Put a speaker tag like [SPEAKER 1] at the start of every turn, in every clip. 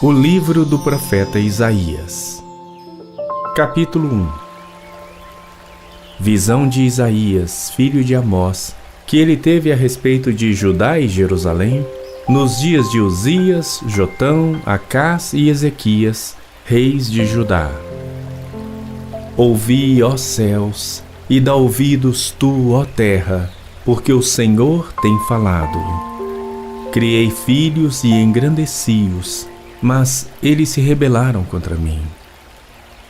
[SPEAKER 1] O livro do profeta Isaías. Capítulo 1. Visão de Isaías, filho de Amós, que ele teve a respeito de Judá e Jerusalém, nos dias de Uzias, Jotão, Acás e Ezequias, reis de Judá. Ouvi, ó céus, e dá ouvidos tu, ó terra, porque o Senhor tem falado. Criei filhos e engrandeci-os, mas eles se rebelaram contra mim.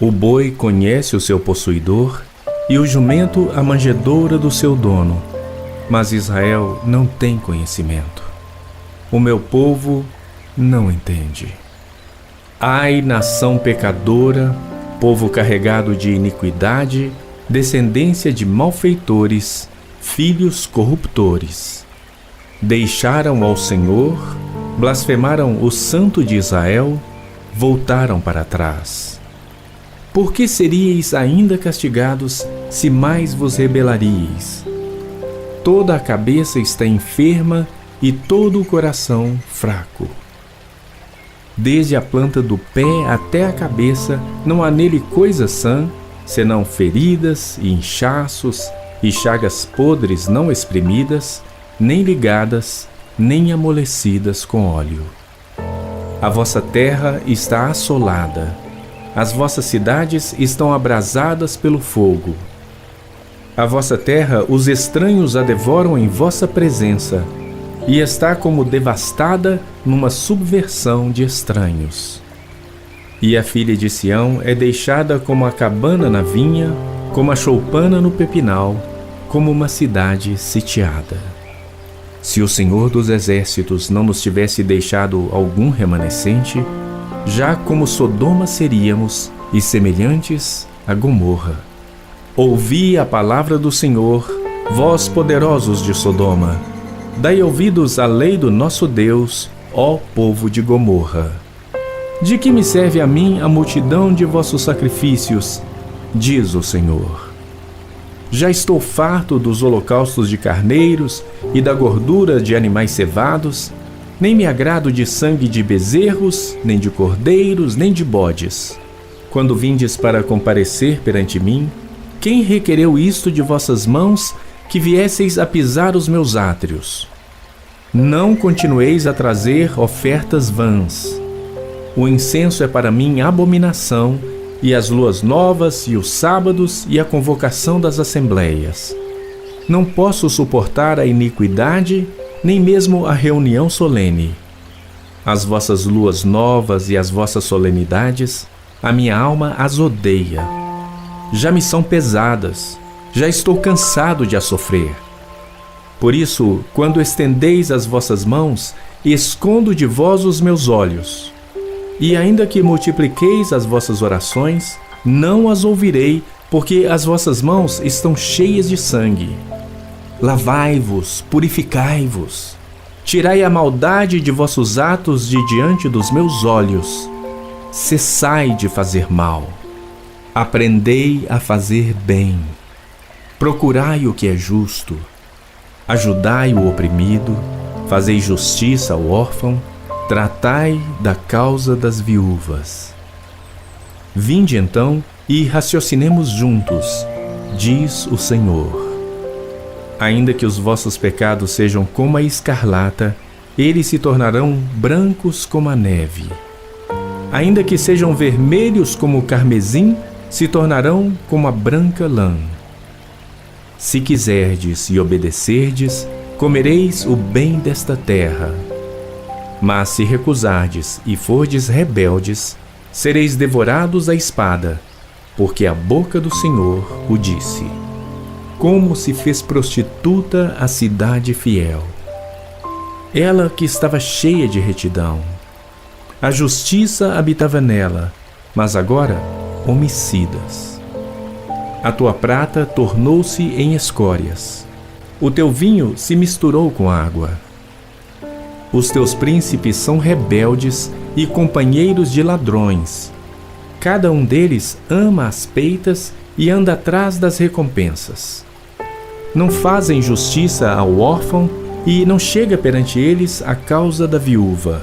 [SPEAKER 1] O boi conhece o seu possuidor, e o jumento a manjedoura do seu dono, mas Israel não tem conhecimento. O meu povo não entende. Ai, nação pecadora, povo carregado de iniquidade, descendência de malfeitores, filhos corruptores. Deixaram ao Senhor, blasfemaram o Santo de Israel, voltaram para trás. Por que seríeis ainda castigados, se mais vos rebelaríeis? Toda a cabeça está enferma e todo o coração fraco. Desde a planta do pé até a cabeça, não há nele coisa sã, senão feridas e inchaços e chagas podres não exprimidas, nem ligadas, nem amolecidas com óleo. A vossa terra está assolada, as vossas cidades estão abrasadas pelo fogo. A vossa terra os estranhos a devoram em vossa presença, e está como devastada numa subversão de estranhos. E a filha de Sião é deixada como a cabana na vinha, como a choupana no pepinal, como uma cidade sitiada. Se o Senhor dos Exércitos não nos tivesse deixado algum remanescente, já como Sodoma seríamos e semelhantes a Gomorra. Ouvi a palavra do Senhor, vós poderosos de Sodoma. Dai ouvidos à lei do nosso Deus, ó povo de Gomorra. De que me serve a mim a multidão de vossos sacrifícios? Diz o Senhor. Já estou farto dos holocaustos de carneiros e da gordura de animais cevados, nem me agrado de sangue de bezerros, nem de cordeiros, nem de bodes. Quando vindes para comparecer perante mim, quem requereu isto de vossas mãos, que viesseis a pisar os meus átrios? Não continueis a trazer ofertas vãs. O incenso é para mim abominação, e as luas novas, e os sábados, e a convocação das assembleias. Não posso suportar a iniquidade, nem mesmo a reunião solene. As vossas luas novas e as vossas solenidades, a minha alma as odeia. Já me são pesadas, já estou cansado de as sofrer. Por isso, quando estendeis as vossas mãos, escondo de vós os meus olhos. E ainda que multipliqueis as vossas orações, não as ouvirei, porque as vossas mãos estão cheias de sangue. Lavai-vos, purificai-vos. Tirai a maldade de vossos atos de diante dos meus olhos. Cessai de fazer mal. Aprendei a fazer bem. Procurai o que é justo. Ajudai o oprimido. Fazei justiça ao órfão. Tratai da causa das viúvas. Vinde então e raciocinemos juntos, diz o Senhor. Ainda que os vossos pecados sejam como a escarlata, eles se tornarão brancos como a neve. Ainda que sejam vermelhos como o carmesim, se tornarão como a branca lã. Se quiserdes e obedecerdes, comereis o bem desta terra. Mas se recusardes e fordes rebeldes, sereis devorados à espada, porque a boca do Senhor o disse. Como se fez prostituta a cidade fiel. Ela que estava cheia de retidão. A justiça habitava nela, mas agora homicidas. A tua prata tornou-se em escórias. O teu vinho se misturou com água. Os teus príncipes são rebeldes e companheiros de ladrões. Cada um deles ama as peitas e anda atrás das recompensas. Não fazem justiça ao órfão e não chega perante eles a causa da viúva.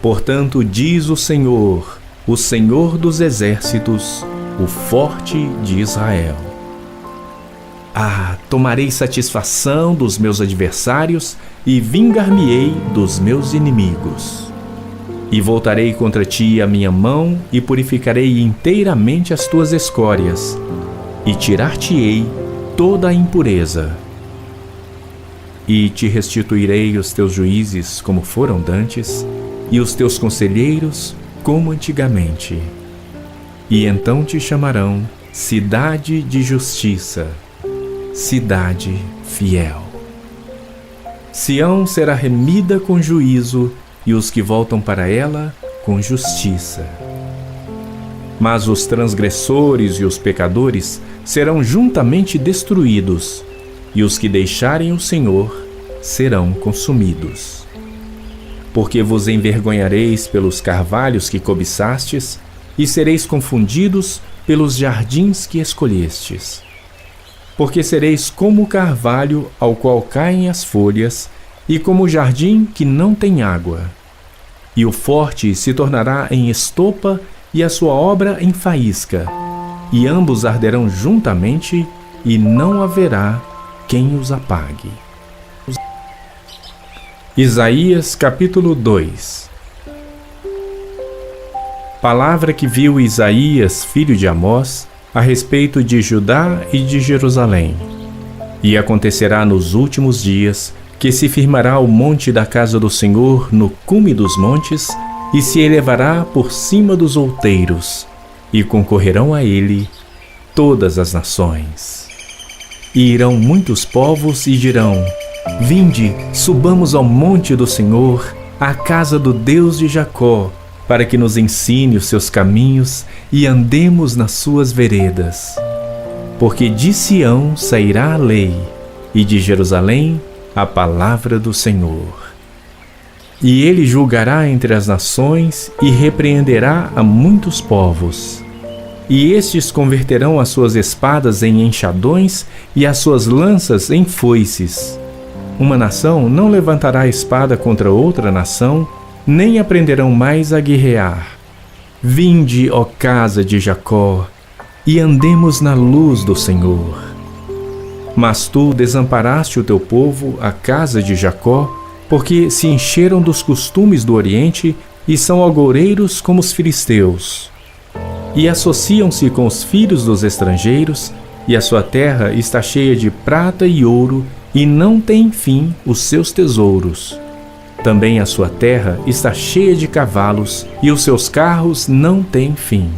[SPEAKER 1] Portanto, diz o Senhor dos exércitos, o forte de Israel: tomarei satisfação dos meus adversários e vingar-me-ei dos meus inimigos. E voltarei contra ti a minha mão e purificarei inteiramente as tuas escórias, e tirar-te-ei toda a impureza. E te restituirei os teus juízes como foram dantes, e os teus conselheiros como antigamente. E então te chamarão Cidade de Justiça, Cidade Fiel. Sião será remida com juízo, e os que voltam para ela com justiça. Mas os transgressores e os pecadores serão juntamente destruídos, e os que deixarem o Senhor serão consumidos. Porque vos envergonhareis pelos carvalhos que cobiçastes, e sereis confundidos pelos jardins que escolhestes. Porque sereis como o carvalho ao qual caem as folhas, e como o jardim que não tem água. E o forte se tornará em estopa, e a sua obra em faísca, e ambos arderão juntamente, e não haverá quem os apague. Isaías capítulo 2. Palavra que viu Isaías, filho de Amós, a respeito de Judá e de Jerusalém. E acontecerá nos últimos dias que se firmará o monte da casa do Senhor no cume dos montes, e se elevará por cima dos outeiros, e concorrerão a ele todas as nações. E irão muitos povos e dirão: Vinde, subamos ao monte do Senhor, à casa do Deus de Jacó, para que nos ensine os seus caminhos e andemos nas suas veredas. Porque de Sião sairá a lei, e de Jerusalém a palavra do Senhor. E ele julgará entre as nações e repreenderá a muitos povos. E estes converterão as suas espadas em enxadões e as suas lanças em foices. Uma nação não levantará espada contra outra nação, nem aprenderão mais a guerrear. Vinde, ó casa de Jacó, e andemos na luz do Senhor. Mas tu desamparaste o teu povo, a casa de Jacó, porque se encheram dos costumes do Oriente e são agoureiros como os filisteus. E associam-se com os filhos dos estrangeiros, e a sua terra está cheia de prata e ouro, e não tem fim os seus tesouros. Também a sua terra está cheia de cavalos, e os seus carros não têm fim.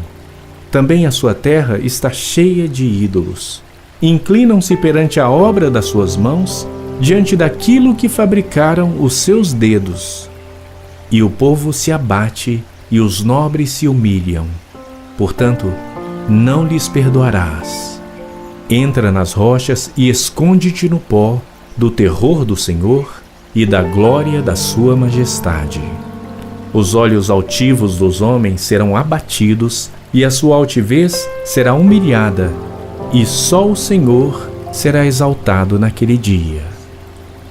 [SPEAKER 1] Também a sua terra está cheia de ídolos. Inclinam-se perante a obra das suas mãos, diante daquilo que fabricaram os seus dedos. E o povo se abate, e os nobres se humilham. Portanto, não lhes perdoarás. Entra nas rochas e esconde-te no pó do terror do Senhor e da glória da sua majestade. Os olhos altivos dos homens serão abatidos, e a sua altivez será humilhada, e só o Senhor será exaltado naquele dia.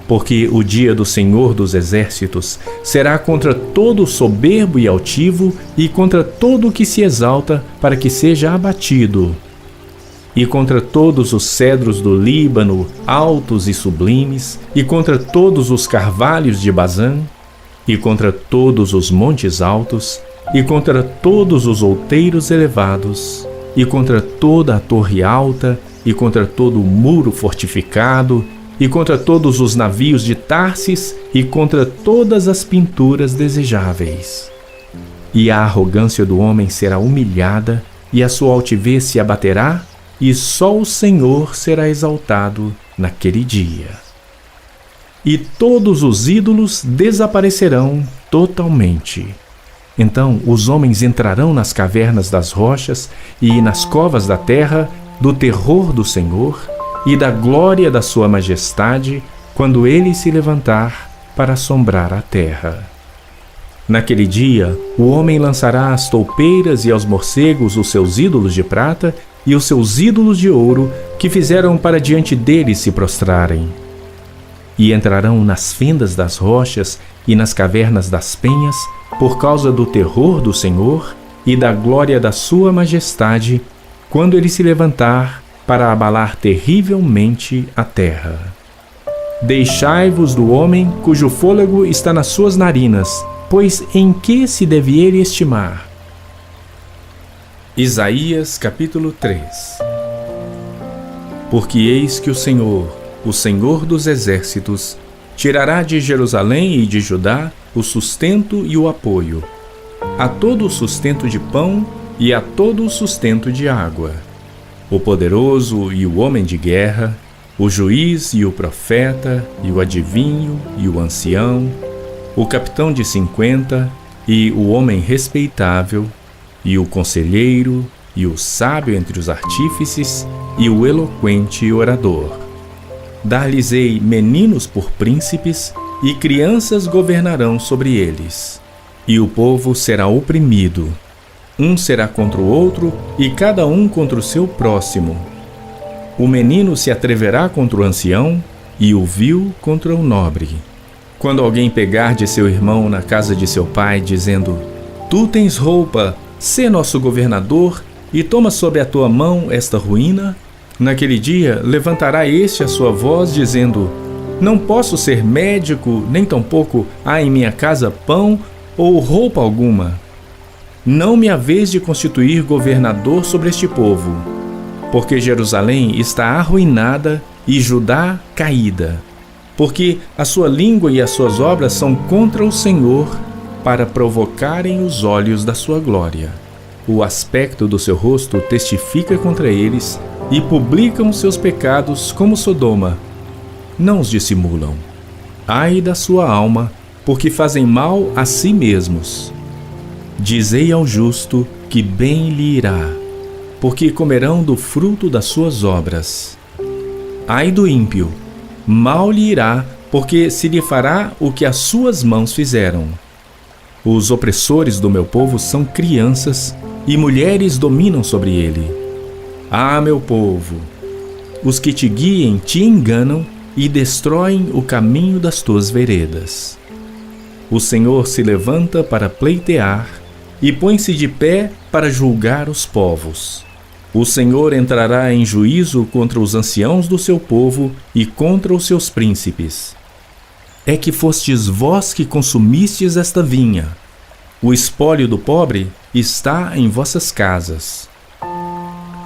[SPEAKER 1] Porque o dia do Senhor dos exércitos será contra todo soberbo e altivo, e contra todo o que se exalta para que seja abatido, e contra todos os cedros do Líbano, altos e sublimes, e contra todos os carvalhos de Bazã, e contra todos os montes altos, e contra todos os outeiros elevados, e contra toda a torre alta, e contra todo o muro fortificado, e contra todos os navios de Tarsis, e contra todas as pinturas desejáveis. E a arrogância do homem será humilhada, e a sua altivez se abaterá, e só o Senhor será exaltado naquele dia. E todos os ídolos desaparecerão totalmente. Então os homens entrarão nas cavernas das rochas e nas covas da terra, do terror do Senhor e da glória da sua majestade, quando ele se levantar para assombrar a terra. Naquele dia, o homem lançará às toupeiras e aos morcegos os seus ídolos de prata e os seus ídolos de ouro, que fizeram para diante dele se prostrarem. E entrarão nas fendas das rochas e nas cavernas das penhas, por causa do terror do Senhor e da glória da sua majestade, quando ele se levantar para abalar terrivelmente a terra. Deixai-vos do homem cujo fôlego está nas suas narinas, pois em que se deve ele estimar? Isaías capítulo 3. Porque eis que o Senhor dos exércitos, tirará de Jerusalém e de Judá o sustento e o apoio, a todo o sustento de pão e a todo o sustento de água, o poderoso e o homem de guerra, o juiz e o profeta, e o adivinho e o ancião, o capitão de 50 e o homem respeitável, e o conselheiro, e o sábio entre os artífices, e o eloquente orador. Dar-lhes-ei meninos por príncipes, e crianças governarão sobre eles. E o povo será oprimido. Um será contra o outro, e cada um contra o seu próximo. O menino se atreverá contra o ancião, e o vil contra o nobre. Quando alguém pegar de seu irmão na casa de seu pai, dizendo: Tu tens roupa, sê nosso governador, e toma sob a tua mão esta ruína, naquele dia levantará este a sua voz, dizendo: Não posso ser médico, nem tampouco há em minha casa pão ou roupa alguma. Não me haveis de constituir governador sobre este povo, porque Jerusalém está arruinada e Judá caída, porque a sua língua e as suas obras são contra o Senhor, para provocarem os olhos da sua glória. O aspecto do seu rosto testifica contra eles, e publicam seus pecados como Sodoma. Não os dissimulam. Ai da sua alma, porque fazem mal a si mesmos. Dizei ao justo que bem lhe irá, porque comerão do fruto das suas obras. Ai do ímpio, mal lhe irá, porque se lhe fará o que as suas mãos fizeram. Os opressores do meu povo são crianças, e mulheres dominam sobre ele. Ah, meu povo, os que te guiem te enganam e destroem o caminho das tuas veredas. O Senhor se levanta para pleitear e põe-se de pé para julgar os povos. O Senhor entrará em juízo contra os anciãos do seu povo e contra os seus príncipes. É que fostes vós que consumistes esta vinha. O espólio do pobre está em vossas casas.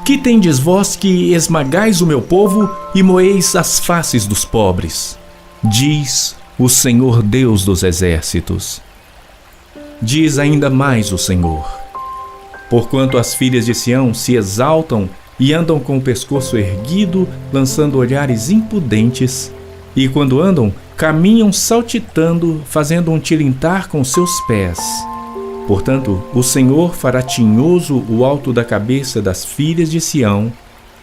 [SPEAKER 1] Que tendes vós que esmagais o meu povo e moeis as faces dos pobres? Diz o Senhor Deus dos exércitos. Diz ainda mais o Senhor: porquanto as filhas de Sião se exaltam e andam com o pescoço erguido, lançando olhares impudentes, e quando andam, caminham saltitando, fazendo um tilintar com seus pés. Portanto, o Senhor fará tinhoso o alto da cabeça das filhas de Sião,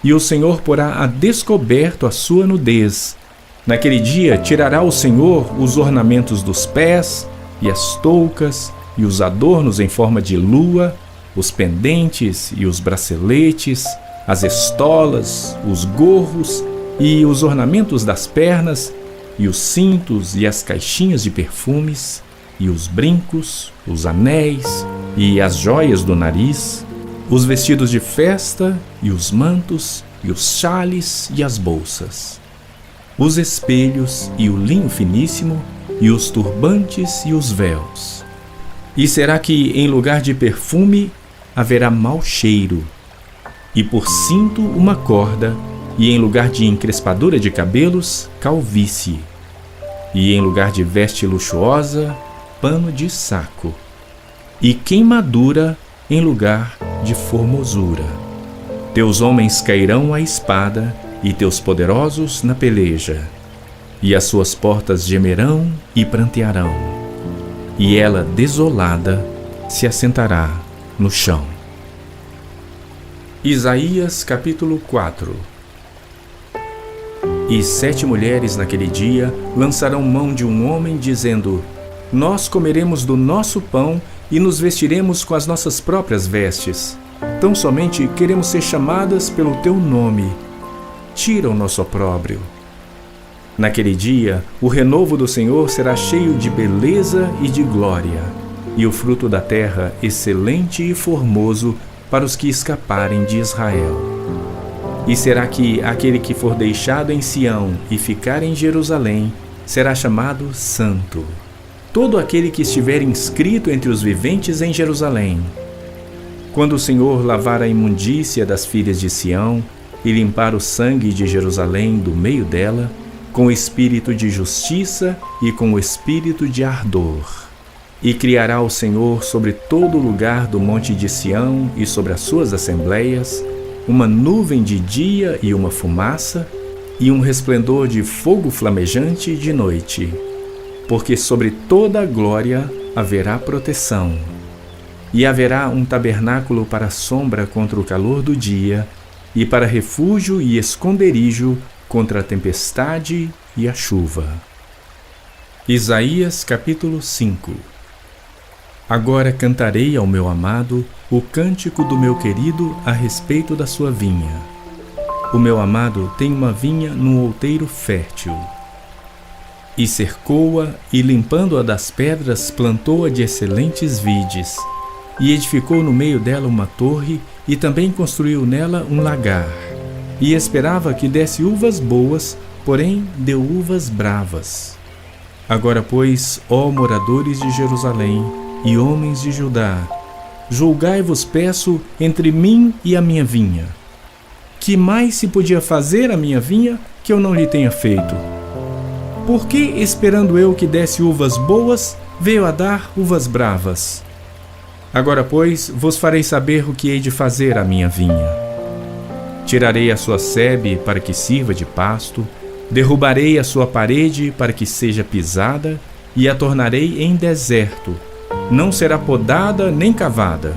[SPEAKER 1] e o Senhor porá a descoberto a sua nudez. Naquele dia tirará o Senhor os ornamentos dos pés, e as toucas, e os adornos em forma de lua, os pendentes e os braceletes, as estolas, os gorros e os ornamentos das pernas, e os cintos e as caixinhas de perfumes, e os brincos, os anéis e as joias do nariz, os vestidos de festa e os mantos e os xales e as bolsas, os espelhos e o linho finíssimo e os turbantes e os véus. E será que em lugar de perfume haverá mau cheiro, e por cinto uma corda, e em lugar de encrespadura de cabelos, calvície, e em lugar de veste luxuosa, pano de saco, e queimadura em lugar de formosura. Teus homens cairão à espada, e teus poderosos na peleja, e as suas portas gemerão e prantearão, e ela, desolada, se assentará no chão. Isaías capítulo 4. E 7 mulheres naquele dia lançarão mão de um homem, dizendo: Nós comeremos do nosso pão e nos vestiremos com as nossas próprias vestes. Tão somente queremos ser chamadas pelo teu nome. Tira o nosso opróbrio. Naquele dia, o renovo do Senhor será cheio de beleza e de glória. e o fruto da terra excelente e formoso para os que escaparem de Israel. E será que aquele que for deixado em Sião e ficar em Jerusalém será chamado santo. Todo aquele que estiver inscrito entre os viventes em Jerusalém. Quando o Senhor lavar a imundícia das filhas de Sião e limpar o sangue de Jerusalém do meio dela, com o espírito de justiça e com o espírito de ardor. E criará o Senhor sobre todo o lugar do monte de Sião e sobre as suas assembleias, uma nuvem de dia e uma fumaça, e um resplendor de fogo flamejante de noite. Porque sobre toda a glória haverá proteção. E haverá um tabernáculo para sombra contra o calor do dia, e para refúgio e esconderijo contra a tempestade e a chuva. Isaías capítulo 5. Agora cantarei ao meu amado o cântico do meu querido a respeito da sua vinha. O meu amado tem uma vinha num outeiro fértil. E cercou-a, e limpando-a das pedras, plantou-a de excelentes vides, e edificou no meio dela uma torre, e também construiu nela um lagar. E esperava que desse uvas boas, porém deu uvas bravas. Agora, pois, ó moradores de Jerusalém e homens de Judá, julgai-vos, peço, entre mim e a minha vinha. Que mais se podia fazer à minha vinha que eu não lhe tenha feito? Por que, esperando eu que desse uvas boas, veio a dar uvas bravas? Agora, pois, vos farei saber o que hei de fazer à minha vinha. Tirarei a sua sebe para que sirva de pasto, derrubarei a sua parede para que seja pisada, e a tornarei em deserto. Não será podada nem cavada.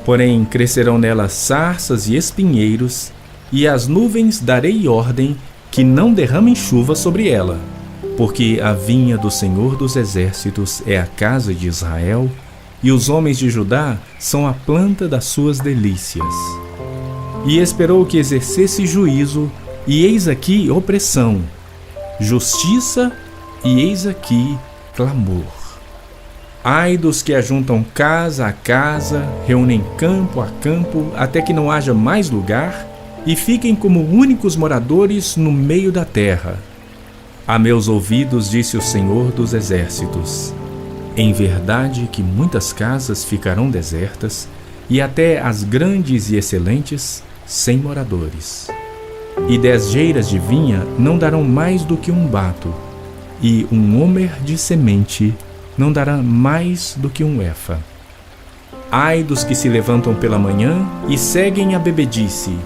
[SPEAKER 1] Porém, crescerão nela sarças e espinheiros, e às nuvens darei ordem que não derramem chuva sobre ela. Porque a vinha do Senhor dos Exércitos é a casa de Israel, e os homens de Judá são a planta das suas delícias. E esperou que exercesse juízo, e eis aqui opressão, justiça, e eis aqui clamor. Ai dos que ajuntam casa a casa, reúnem campo a campo, até que não haja mais lugar, e fiquem como únicos moradores no meio da terra. A meus ouvidos disse o Senhor dos Exércitos: em verdade que muitas casas ficarão desertas, e até as grandes e excelentes, sem moradores. E 10 geiras de vinha não darão mais do que um bato, e um homer de semente não dará mais do que um efa. Ai dos que se levantam pela manhã e seguem a bebedice,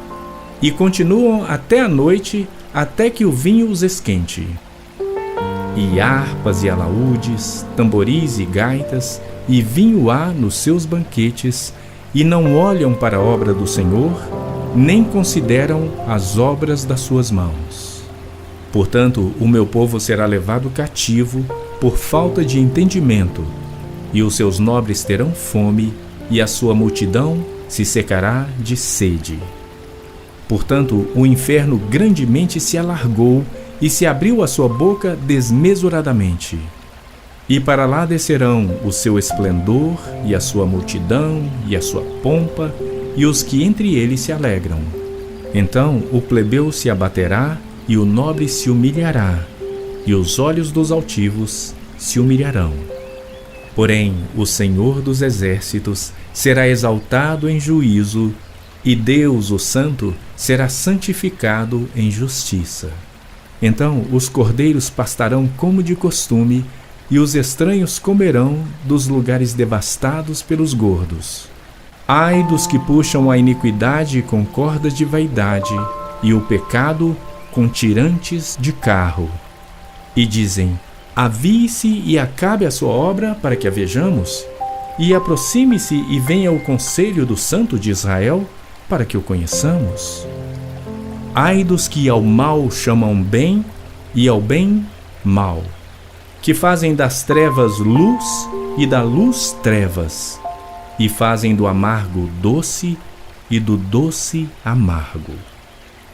[SPEAKER 1] e continuam até a noite, até que o vinho os esquente. E harpas e alaúdes, tamboris e gaitas, e vinho há nos seus banquetes, e não olham para a obra do Senhor, nem consideram as obras das suas mãos. Portanto, o meu povo será levado cativo por falta de entendimento, e os seus nobres terão fome, e a sua multidão se secará de sede. Portanto, o inferno grandemente se alargou, e se abriu a sua boca desmesuradamente. E para lá descerão o seu esplendor, e a sua multidão, e a sua pompa, e os que entre eles se alegram. Então o plebeu se abaterá, e o nobre se humilhará, e os olhos dos altivos se humilharão. Porém, o Senhor dos Exércitos será exaltado em juízo, e Deus, o Santo, será santificado em justiça. Então os cordeiros pastarão como de costume, e os estranhos comerão dos lugares devastados pelos gordos. Ai dos que puxam a iniquidade com cordas de vaidade, e o pecado com tirantes de carro. E dizem: avie-se e acabe a sua obra para que a vejamos, e aproxime-se e venha o conselho do Santo de Israel para que o conheçamos. Ai dos que ao mal chamam bem, e ao bem mal, que fazem das trevas luz e da luz trevas, e fazem do amargo doce e do doce amargo.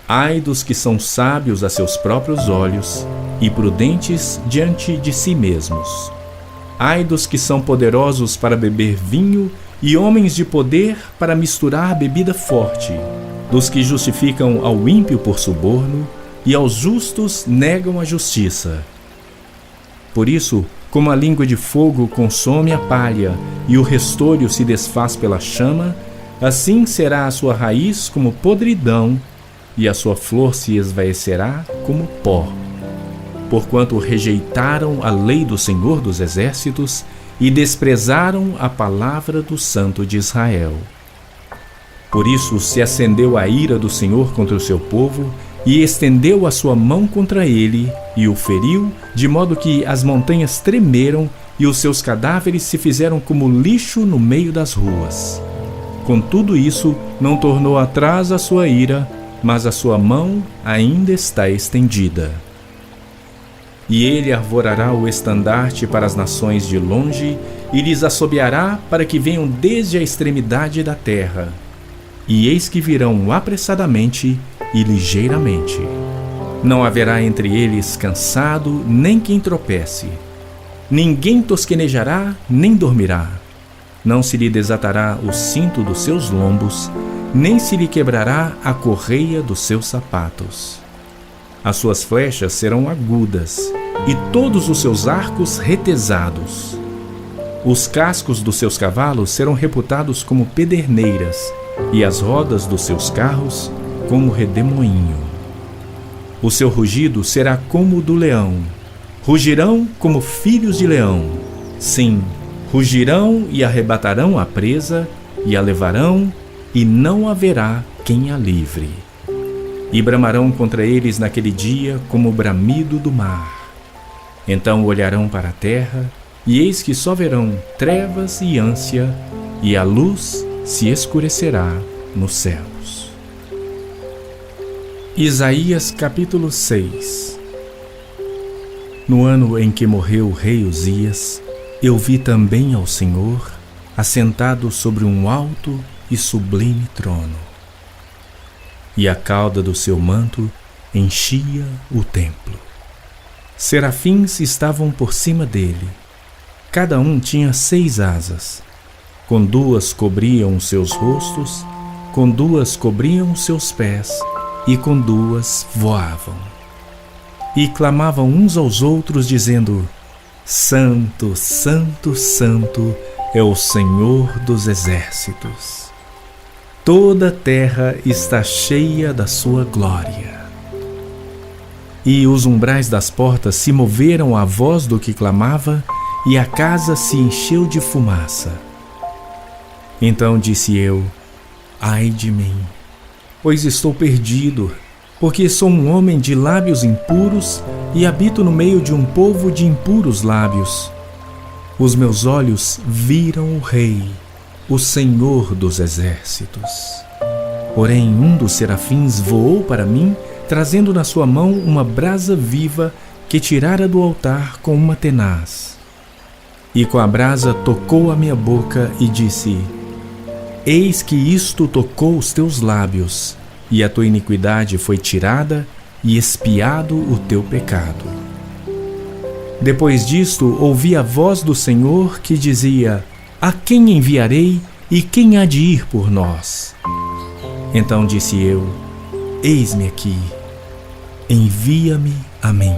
[SPEAKER 1] Ai dos que são sábios a seus próprios olhos e prudentes diante de si mesmos. Ai dos que são poderosos para beber vinho e homens de poder para misturar bebida forte, dos que justificam ao ímpio por suborno e aos justos negam a justiça. Por isso, como a língua de fogo consome a palha e o restolho se desfaz pela chama, assim será a sua raiz como podridão e a sua flor se esvaecerá como pó. Porquanto rejeitaram a lei do Senhor dos Exércitos e desprezaram a palavra do Santo de Israel. Por isso se acendeu a ira do Senhor contra o seu povo e estendeu a sua mão contra ele e o feriu, de modo que as montanhas tremeram e os seus cadáveres se fizeram como lixo no meio das ruas. Com tudo isso, não tornou atrás a sua ira, mas a sua mão ainda está estendida. E ele arvorará o estandarte para as nações de longe e lhes assobiará para que venham desde a extremidade da terra. E eis que virão apressadamente e ligeiramente. Não haverá entre eles cansado, nem quem tropece. Ninguém tosquenejará, nem dormirá. Não se lhe desatará o cinto dos seus lombos, nem se lhe quebrará a correia dos seus sapatos. As suas flechas serão agudas, e todos os seus arcos retesados. Os cascos dos seus cavalos serão reputados como pederneiras, e as rodas dos seus carros como redemoinho. O seu rugido será como o do leão. Rugirão como filhos de leão. Sim, rugirão e arrebatarão a presa, e a levarão, e não haverá quem a livre. E bramarão contra eles naquele dia como o bramido do mar. Então olharão para a terra, e eis que só verão trevas e ânsia, e a luz se escurecerá nos céus. Isaías capítulo 6. No ano em que morreu o rei Uzias, eu vi também ao Senhor assentado sobre um alto e sublime trono, e a cauda do seu manto enchia o templo. Serafins estavam por cima dele. Cada um tinha 6 asas. Com 2 cobriam os seus rostos, com 2 cobriam os seus pés, e com 2 voavam. E clamavam uns aos outros, dizendo: Santo, Santo, Santo é o Senhor dos Exércitos. Toda a terra está cheia da sua glória. E os umbrais das portas se moveram à voz do que clamava, e a casa se encheu de fumaça. Então disse eu: ai de mim, pois estou perdido, porque sou um homem de lábios impuros e habito no meio de um povo de impuros lábios. Os meus olhos viram o Rei, o Senhor dos Exércitos. Porém, um dos serafins voou para mim, trazendo na sua mão uma brasa viva que tirara do altar com uma tenaz. E com a brasa tocou a minha boca e disse: eis que isto tocou os teus lábios, e a tua iniquidade foi tirada, e expiado o teu pecado. Depois disto, ouvi a voz do Senhor que dizia: a quem enviarei, e quem há de ir por nós? Então disse eu: eis-me aqui, envia-me a mim.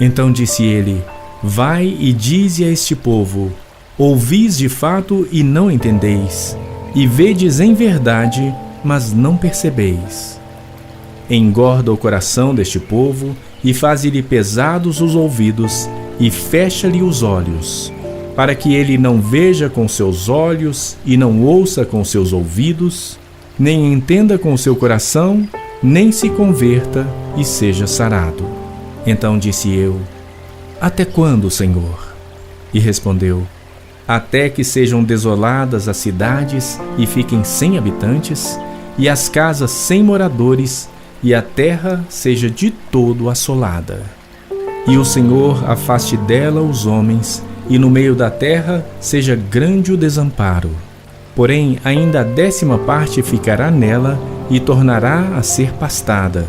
[SPEAKER 1] Então disse ele: vai e dize a este povo: ouvis de fato e não entendeis, e vedes em verdade, mas não percebeis. Engorda o coração deste povo, e faze-lhe pesados os ouvidos, e fecha-lhe os olhos, para que ele não veja com seus olhos, e não ouça com seus ouvidos, nem entenda com seu coração, nem se converta e seja sarado. Então disse eu: até quando, Senhor? E respondeu: até que sejam desoladas as cidades e fiquem sem habitantes, e as casas sem moradores, e a terra seja de todo assolada. E o Senhor afaste dela os homens, e no meio da terra seja grande o desamparo. Porém, ainda a 10ª parte ficará nela, e tornará a ser pastada.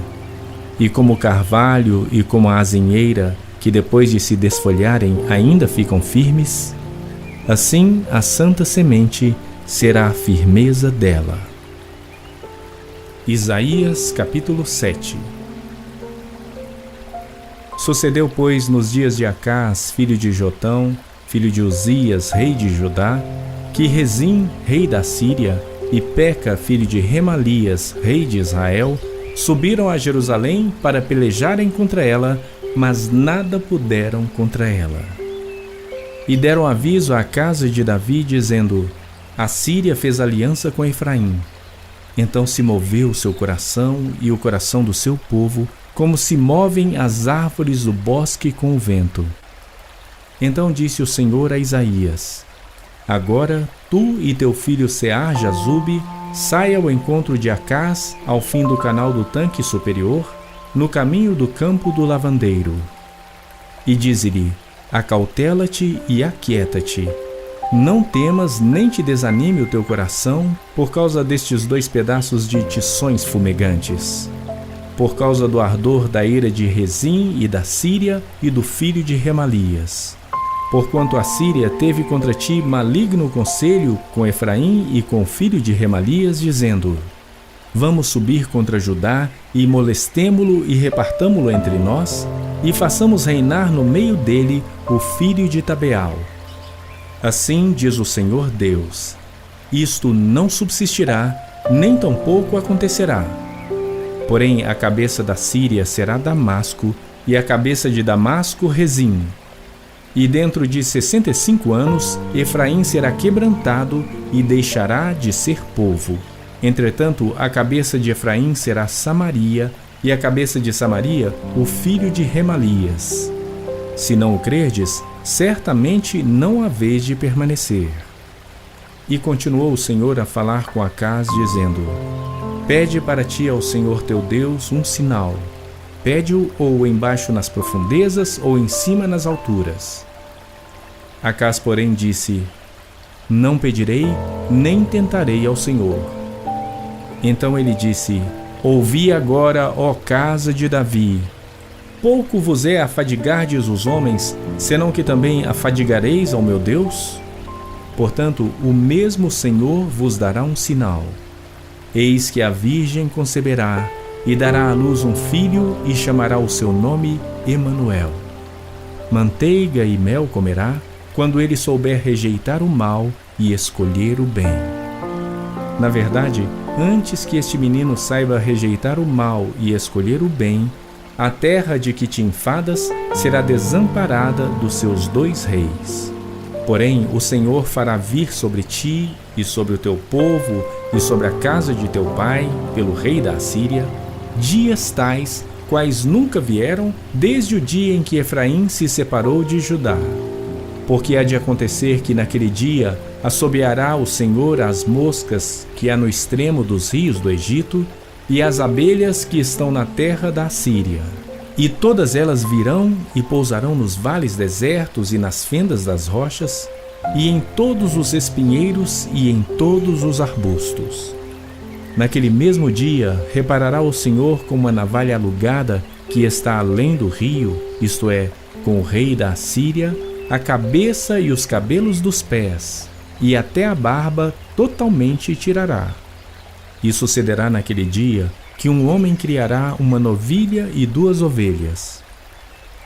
[SPEAKER 1] E como o carvalho e como a azinheira, que depois de se desfolharem ainda ficam firmes, assim a santa semente será a firmeza dela. Isaías capítulo 7. Sucedeu, pois, nos dias de Acás, filho de Jotão, filho de Uzias, rei de Judá, que Rezim, rei da Síria, e Peca, filho de Remalias, rei de Israel, subiram a Jerusalém para pelejarem contra ela, mas nada puderam contra ela. E deram aviso à casa de Davi, dizendo: a Síria fez aliança com Efraim. Então se moveu o seu coração e o coração do seu povo, como se movem as árvores do bosque com o vento. Então disse o Senhor a Isaías: agora tu e teu filho Sear-Jazube saia ao encontro de Acás ao fim do canal do tanque superior, no caminho do campo do lavandeiro. E dize-lhe: acautela-te e aquieta-te. Não temas nem te desanime o teu coração por causa destes 2 pedaços de tições fumegantes, por causa do ardor da ira de Rezim e da Síria e do filho de Remalias. Porquanto a Síria teve contra ti maligno conselho com Efraim e com o filho de Remalias, dizendo: vamos subir contra Judá e molestemo-lo e repartamo-lo entre nós, e façamos reinar no meio dele o filho de Tabeal. Assim diz o Senhor Deus: isto não subsistirá, nem tampouco acontecerá. Porém a cabeça da Síria será Damasco, e a cabeça de Damasco Rezim. E dentro de 65 anos Efraim será quebrantado e deixará de ser povo. Entretanto, a cabeça de Efraim será Samaria, e a cabeça de Samaria o filho de Remalias. Se não o crerdes, certamente não haveis de permanecer. E continuou o Senhor a falar com Acás, dizendo: pede para ti ao Senhor teu Deus um sinal. Pede-o ou embaixo nas profundezas, ou em cima nas alturas. Acás, porém, disse: não pedirei, nem tentarei ao Senhor. Então ele disse: ouvi agora, ó casa de Davi. Pouco vos é afadigardes os homens, senão que também afadigareis ao meu Deus? Portanto, o mesmo Senhor vos dará um sinal. Eis que a virgem conceberá, e dará à luz um filho, e chamará o seu nome Emanuel. Manteiga e mel comerá, quando ele souber rejeitar o mal e escolher o bem. Na verdade, antes que este menino saiba rejeitar o mal e escolher o bem, a terra de que te enfadas será desamparada dos seus 2 reis. Porém, o Senhor fará vir sobre ti e sobre o teu povo e sobre a casa de teu pai, pelo rei da Assíria, dias tais, quais nunca vieram, desde o dia em que Efraim se separou de Judá. Porque há de acontecer que naquele dia assobeará o Senhor as moscas que há no extremo dos rios do Egito, e as abelhas que estão na terra da Assíria. E todas elas virão e pousarão nos vales desertos e nas fendas das rochas, e em todos os espinheiros e em todos os arbustos. Naquele mesmo dia reparará o Senhor com uma navalha alugada que está além do rio, isto é, com o rei da Assíria, a cabeça e os cabelos dos pés, e até a barba totalmente tirará. E sucederá naquele dia que um homem criará uma novilha e 2 ovelhas.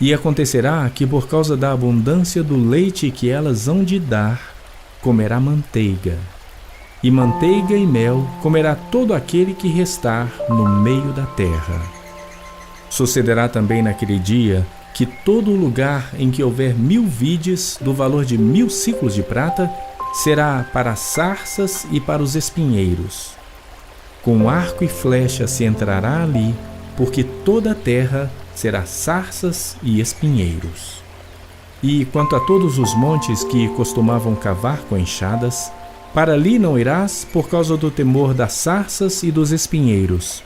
[SPEAKER 1] E acontecerá que, por causa da abundância do leite que elas hão de dar, comerá manteiga. E manteiga e mel comerá todo aquele que restar no meio da terra. Sucederá também naquele dia que todo lugar em que houver 1000 vides do valor de 1000 siclos de prata será para as sarças e para os espinheiros. Com arco e flecha se entrará ali, porque toda a terra será sarças e espinheiros. E quanto a todos os montes que costumavam cavar com enxadas, para ali não irás por causa do temor das sarças e dos espinheiros.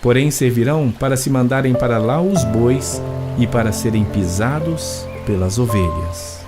[SPEAKER 1] Porém servirão para se mandarem para lá os bois e para serem pisados pelas ovelhas.